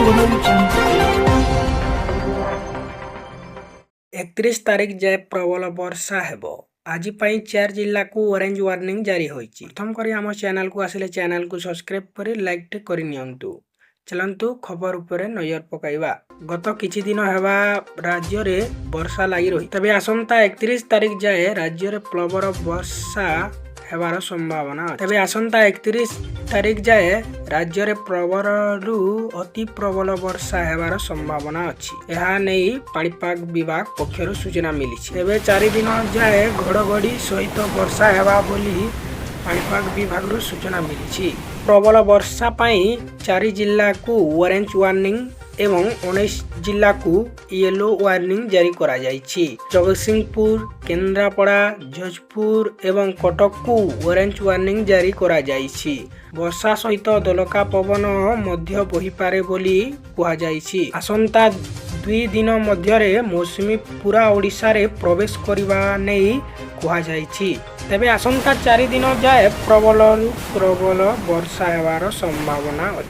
31 तारिख जाए प्रबल वर्षा हेबो। आज 4 जिला को ऑरेंज वार्निंग जारी होईची। प्रथम करी आम चैनल को आसिले चैनल को सब्सक्राइब करी लाइक टे करि नियंतु। चलंतु खबर उपरे नजर पकाइबा। गत किछि दिन हेबा राज्य रे वर्षा लागि रही। तबे आसंता 31 तारिख जाए राज्य रे प्रबल वर्षा हेबार संभावना। तबे आसंता 31 तारिख जाए राज्य रे प्रबल रु अति प्रबल वर्षा हेबार संभावना अछि। एहा नै पाणीपाग विभाग पक्षरु सूचना मिलिछि। तबे 4 दिन जाए घड़घड़ी सहित वर्षा हेबा बोली पाणीपाग विभाग रु सूचना मिलिछि। प्रबल वर्षा पई 4 जिला को ऑरेंज वार्निंग एवं 19 जिला को येलो वार्निंग जारी करा जाइछि। जगतसिंहपुर, केन्द्रापड़ा, जजपुर एवं कटक को ऑरेंज वार्निंग जारी करा जाइछि। वर्षा सहित दलका पवन मध्य बही पारे बोली कुहा जाइछि। आसंता 2 दिन मध्यरे मौसुमी पूरा ओडिशा रे प्रवेश करिबा नै कुहा जाइछि। तबे आसंता 4 दिन जाए प्रबल वर्षा हेबार संभावना अछि।